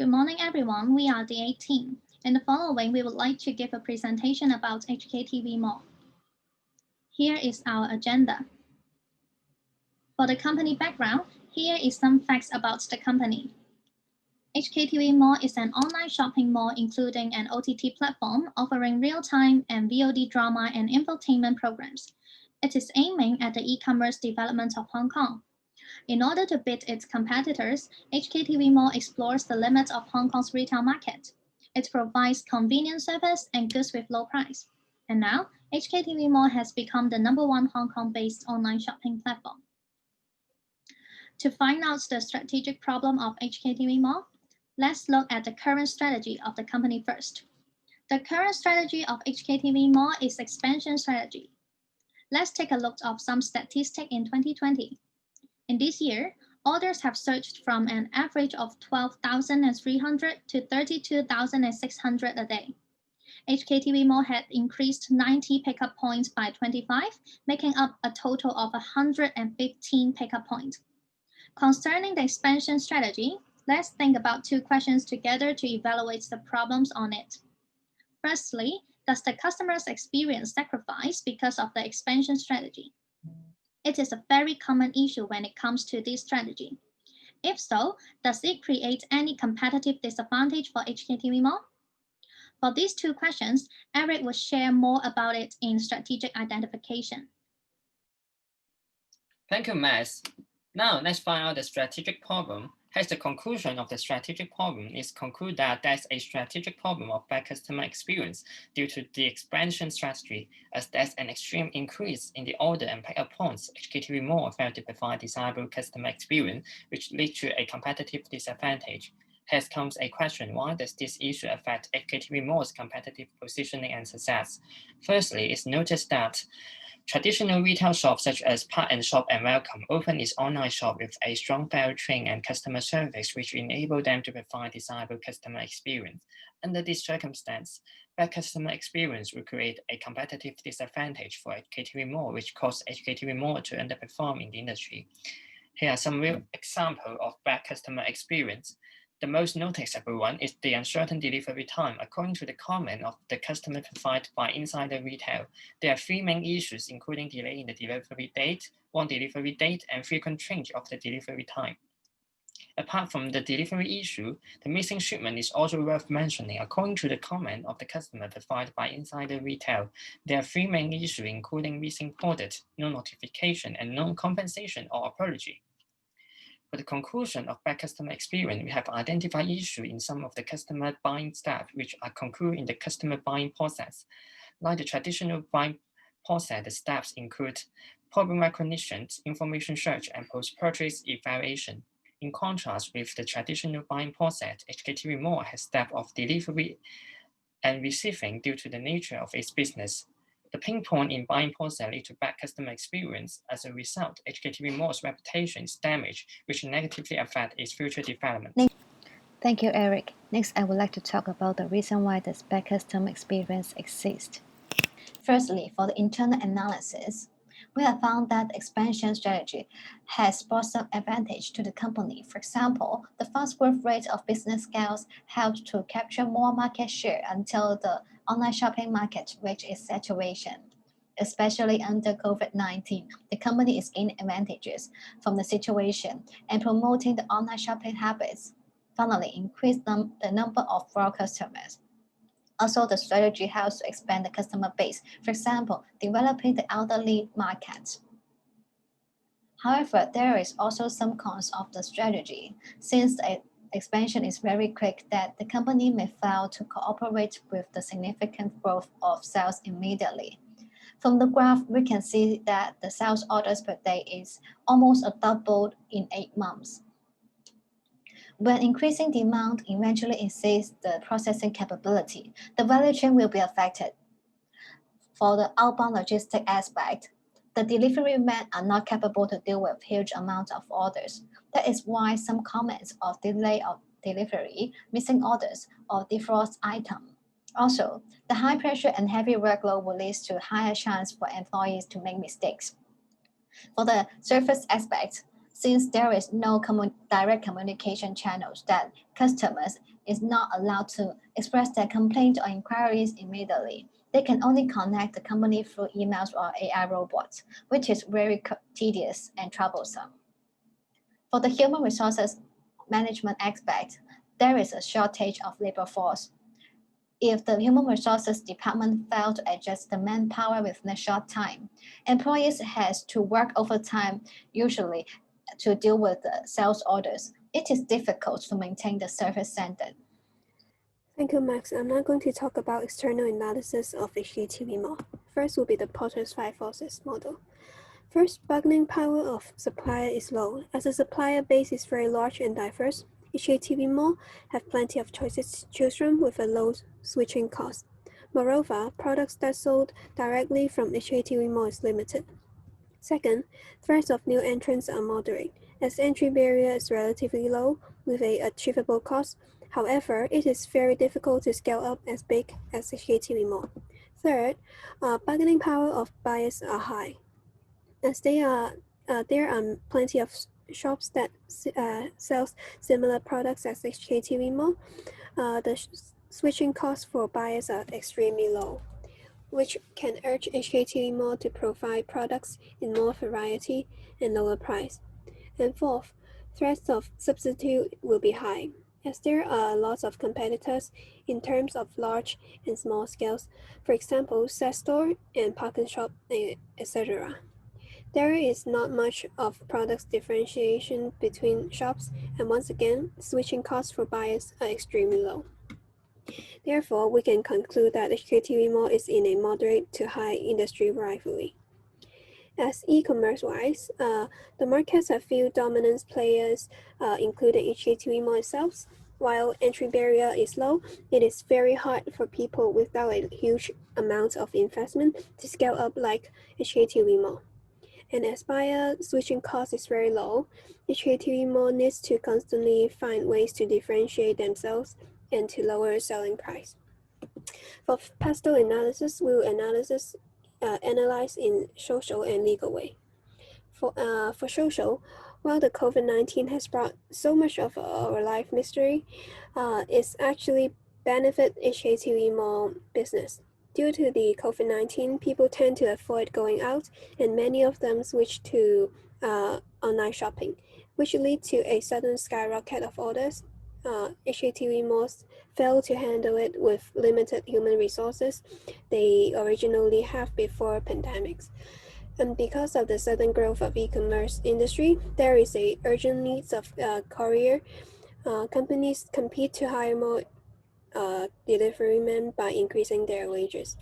Good morning, everyone. We are the A team. In the following, we would like to give a presentation about HKTV Mall. Here is our agenda. For the company background, here is some facts about the company. HKTV Mall is an online shopping mall including an OTT platform offering real-time and VOD drama and infotainment programs. It is aiming at the e-commerce development of Hong Kong. In order to beat its competitors, HKTV Mall explores the limits of Hong Kong's retail market. It provides convenient service and goods with low price. And now, HKTV Mall has become the #1 Hong Kong-based online shopping platform. To find out the strategic problem of HKTV Mall, let's look at the current strategy of the company first. The current strategy of HKTV Mall is expansion strategy. Let's take a look at some statistics in 2020. In this year, orders have surged from an average of 12,300 to 32,600 a day. HKTV Mall had increased 90 pickup points by 25, making up a total of 115 pickup points. Concerning the expansion strategy, let's think about two questions together to evaluate the problems on it. Firstly, does the customer's experience sacrifice because of the expansion strategy? It is a very common issue when it comes to this strategy. If so, does it create any competitive disadvantage for HKTV Mall? For these two questions, Eric will share more about it in strategic identification. Thank you, Max. Now let's find out the strategic problem. As the conclusion of the strategic problem is conclude that there's a strategic problem of bad customer experience due to the expansion strategy, as there's an extreme increase in the order and pickup points. HKTV Mall failed to provide desirable customer experience, which leads to a competitive disadvantage. Hence comes a question, why does this issue affect HKTV Mall's competitive positioning and success? Firstly, it's noticed that traditional retail shops such as Park and Shop and Welcome open its online shop with a strong value chain and customer service, which enable them to provide desirable customer experience. Under this circumstance, bad customer experience will create a competitive disadvantage for HKTV Mall, which caused HKTV Mall to underperform in the industry. Here are some real examples of bad customer experience. The most noticeable one is the uncertain delivery time. According to the comment of the customer provided by Insider Retail, there are three main issues, including delay in the delivery date, wrong delivery date, and frequent change of the delivery time. Apart from the delivery issue, the missing shipment is also worth mentioning. According to the comment of the customer provided by Insider Retail, there are three main issues, including missing product, no notification, and no compensation or apology. For the conclusion of bad customer experience, we have identified issues in some of the customer buying steps, which are concluded in the customer buying process. Like the traditional buying process, the steps include problem recognition, information search, and post-purchase evaluation. In contrast with the traditional buying process, HKTV Mall has steps of delivery and receiving due to the nature of its business. The pain point in buying process leads to bad customer experience. As a result, HKTV Mall's reputation is damaged, which negatively affects its future development. Thank you, Eric. Next, I would like to talk about the reason why this bad customer experience exists. Firstly, for the internal analysis, we have found that expansion strategy has brought some advantage to the company. For example, the fast growth rate of business scales helped to capture more market share until the online shopping market reached its saturation. Especially under COVID-19, the company is gaining advantages from the situation and promoting the online shopping habits. Finally, increase the number of raw customers. Also, the strategy helps to expand the customer base, for example, developing the elderly market. However, there is also some cons of the strategy. Since the expansion is very quick, that the company may fail to cooperate with the significant growth of sales immediately. From the graph, we can see that the sales orders per day is almost doubled in 8 months. When increasing demand eventually exceeds the processing capability, the value chain will be affected. For the outbound logistic aspect, the delivery men are not capable to deal with huge amounts of orders. That is why some comments of delay of delivery, missing orders, or defrost item. Also, the high pressure and heavy workload will lead to higher chance for employees to make mistakes. For the service aspect, Since there is no direct communication channels, that customers is not allowed to express their complaints or inquiries immediately. They can only contact the company through emails or AI robots, which is very tedious and troublesome. For the human resources management aspect, there is a shortage of labor force. If the human resources department fails to adjust the manpower within a short time, employees has to work overtime, usually to deal with the sales orders. It is difficult to maintain the service standard. Thank you, Max. I'm now going to talk about external analysis of HKTV Mall. First will be the Porter's 5 forces model. First, bargaining power of supplier is low. As the supplier base is very large and diverse, HKTV Mall have plenty of choices to choose from with a low switching cost. Moreover, products that sold directly from HKTV Mall is limited. Second, threats of new entrants are moderate, as entry barrier is relatively low with a achievable cost. However, it is very difficult to scale up as big as HKTV Mall. Third, bargaining power of buyers are high, as there are plenty of shops that sells similar products as HKTV Mall. The switching costs for buyers are extremely low, which can urge HKTV Mall to provide products in more variety and lower price. And fourth, threats of substitute will be high, as there are lots of competitors in terms of large and small scales, for example, set store and parking shop, etc. There is not much of product differentiation between shops, and once again, switching costs for buyers are extremely low. Therefore, we can conclude that HKTV Mall is in a moderate to high industry rivalry. As e-commerce wise, the market has a few dominant players, including HKTV Mall itself. While entry barrier is low, it is very hard for people without a huge amount of investment to scale up like HKTV Mall. And as buyer switching cost is very low, HKTV Mall needs to constantly find ways to differentiate themselves and to lower selling price. For pastel analysis, we will analyze in social and legal way. For social, while the COVID-19 has brought so much of our life mystery, it's actually benefit HKTV Mall business. Due to the COVID-19, people tend to avoid going out, and many of them switch to online shopping, which lead to a sudden skyrocket of orders. HKTV malls fail to handle it with limited human resources they originally have before pandemics. And because of the sudden growth of e-commerce industry, there is a urgent needs of courier. Companies compete to hire more delivery men by increasing their wages.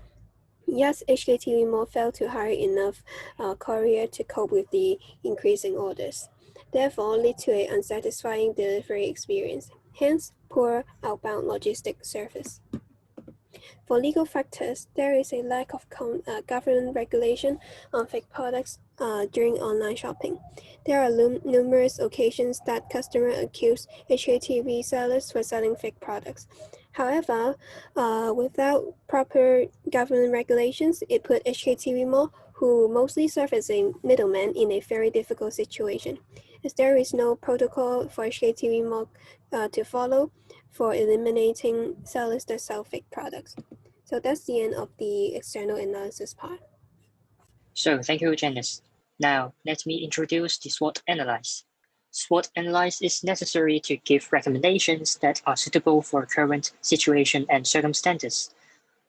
Yes, HKTV Mall failed to hire enough courier to cope with the increasing orders, therefore lead to an unsatisfying delivery experience, hence poor outbound logistic service. For legal factors, there is a lack of government regulation on fake products during online shopping. There are numerous occasions that customers accuse HKTV sellers for selling fake products. However, without proper government regulations, it put HKTV Mall, who mostly serve as a middleman, in a very difficult situation, as there is no protocol for HKTV Mall to follow for eliminating sellers that sell fake products. So that's the end of the external analysis part. So thank you, Janice. Now, let me introduce the SWOT analysis. SWOT analysis is necessary to give recommendations that are suitable for current situation and circumstances.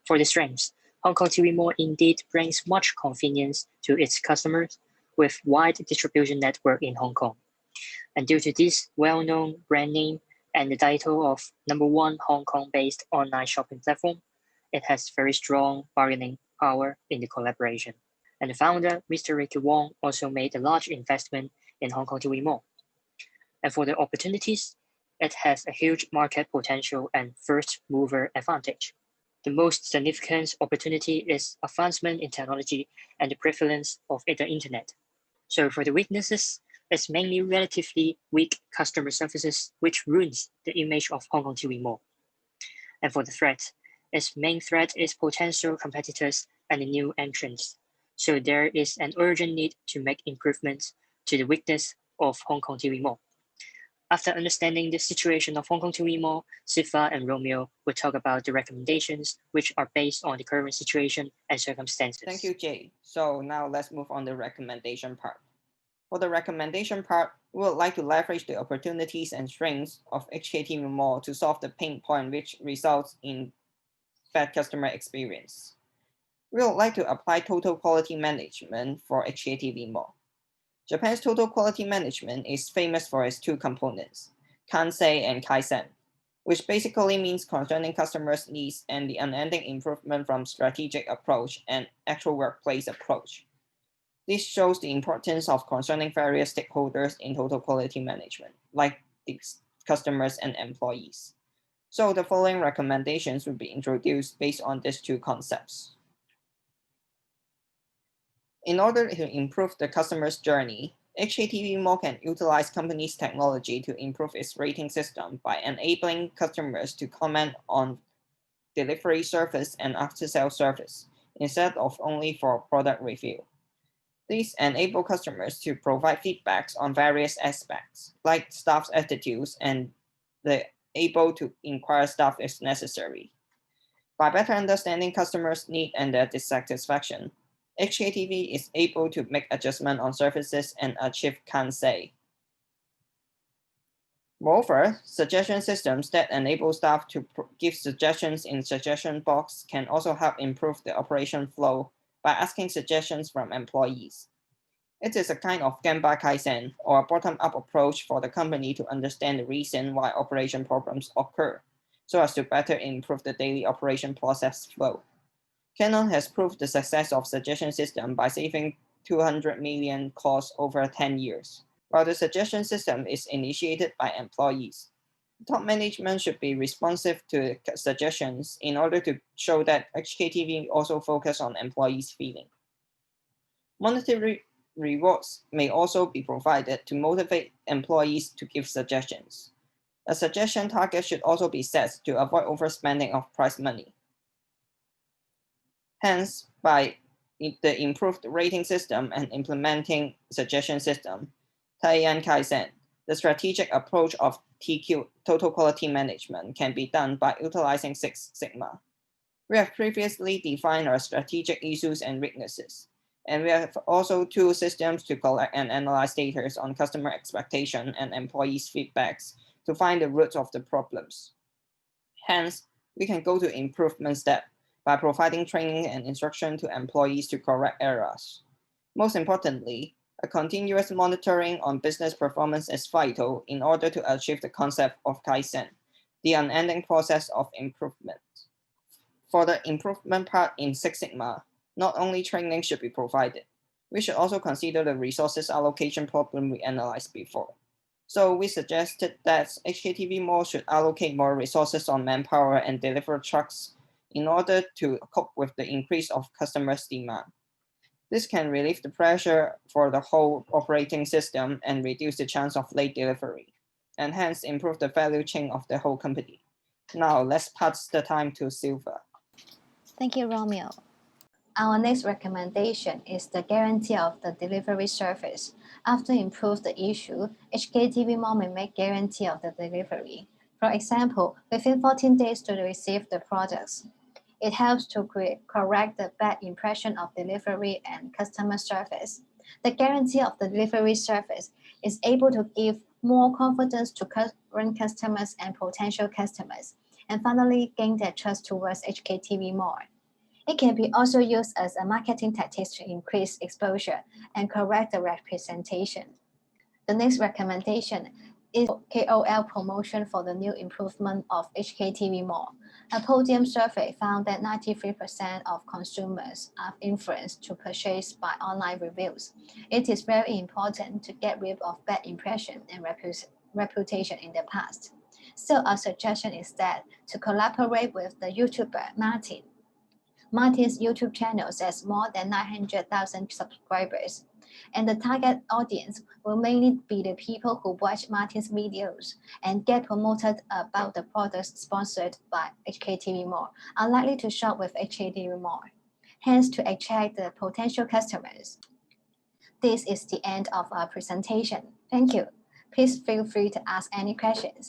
For the strengths, Hong Kong TV Mall indeed brings much convenience to its customers with wide distribution network in Hong Kong. And due to this well-known brand name and the title of #1 Hong Kong-based online shopping platform, it has very strong bargaining power in the collaboration. And the founder, Mr. Ricky Wong, also made a large investment in Hong Kong TV Mall. And for the opportunities, it has a huge market potential and first mover advantage. The most significant opportunity is advancement in technology and the prevalence of the internet. So for the weaknesses, it's mainly relatively weak customer services, which ruins the image of Hong Kong TV Mall. And for the threat, its main threat is potential competitors and new entrants. So there is an urgent need to make improvements to the weakness of Hong Kong TV Mall. After understanding the situation of Hong Kong TV Mall, Sifa and Romeo will talk about the recommendations which are based on the current situation and circumstances. Thank you, Jay. So now let's move on to the recommendation part. For the recommendation part, we would like to leverage the opportunities and strengths of HKTV Mall to solve the pain point which results in bad customer experience. We would like to apply total quality management for HKTV Mall. Japan's total quality management is famous for its two components, Kansei and Kaizen, which basically means concerning customers' needs and the unending improvement from strategic approach and actual workplace approach. This shows the importance of concerning various stakeholders in total quality management, like the customers and employees. So the following recommendations will be introduced based on these two concepts. In order to improve the customer's journey, HKTV Mall can utilize company's technology to improve its rating system by enabling customers to comment on delivery service and after-sales service instead of only for product review. These enable customers to provide feedbacks on various aspects, like staff's attitudes, and they're able to inquire staff if necessary. By better understanding customers' need and their dissatisfaction, HKTV is able to make adjustment on services and achieve Kansei. Moreover, suggestion systems that enable staff to give suggestions in suggestion box can also help improve the operation flow by asking suggestions from employees. It is a kind of Genba Kaizen, or a bottom-up approach for the company to understand the reason why operation problems occur, so as to better improve the daily operation process flow. Canon has proved the success of suggestion system by saving 200 million costs over 10 years. While the suggestion system is initiated by employees, top management should be responsive to suggestions in order to show that HKTV also focus on employees' feeling. Monetary rewards may also be provided to motivate employees to give suggestions. A suggestion target should also be set to avoid overspending of prize money. Hence, by the improved rating system and implementing suggestion system, Taiyan Kaizen, the strategic approach of TQ, total quality management, can be done by utilizing Six Sigma. We have previously defined our strategic issues and weaknesses, and we have also two systems to collect and analyze data on customer expectation and employees' feedbacks to find the roots of the problems. Hence, we can go to improvement step by providing training and instruction to employees to correct errors. Most importantly, a continuous monitoring on business performance is vital in order to achieve the concept of Kaizen, the unending process of improvement. For the improvement part in Six Sigma, not only training should be provided, we should also consider the resources allocation problem we analyzed before. So we suggested that HKTV Mall should allocate more resources on manpower and deliver trucks in order to cope with the increase of customers' demand. This can relieve the pressure for the whole operating system and reduce the chance of late delivery, and hence improve the value chain of the whole company. Now let's pass the time to Silva. Thank you, Romeo. Our next recommendation is the guarantee of the delivery service. After improve the issue, HKTV Mall may make guarantee of the delivery. For example, within 14 days to receive the products. It helps to correct the bad impression of delivery and customer service. The guarantee of the delivery service is able to give more confidence to current customers and potential customers, and finally gain their trust towards HKTV Mall. It can be also used as a marketing tactic to increase exposure and correct the representation. The next recommendation is KOL promotion for the new improvement of HKTV Mall. A podium survey found that 93% of consumers are influenced to purchase by online reviews. It is very important to get rid of bad impression and reputation in the past. So our suggestion is that to collaborate with the YouTuber Martin. Martin's YouTube channel has more than 900,000 subscribers, and the target audience will mainly be the people who watch Martin's videos and get promoted about the products sponsored by HKTV Mall are likely to shop with HKTV Mall, hence to attract the potential customers. This is the end of our presentation. Thank you. Please feel free to ask any questions.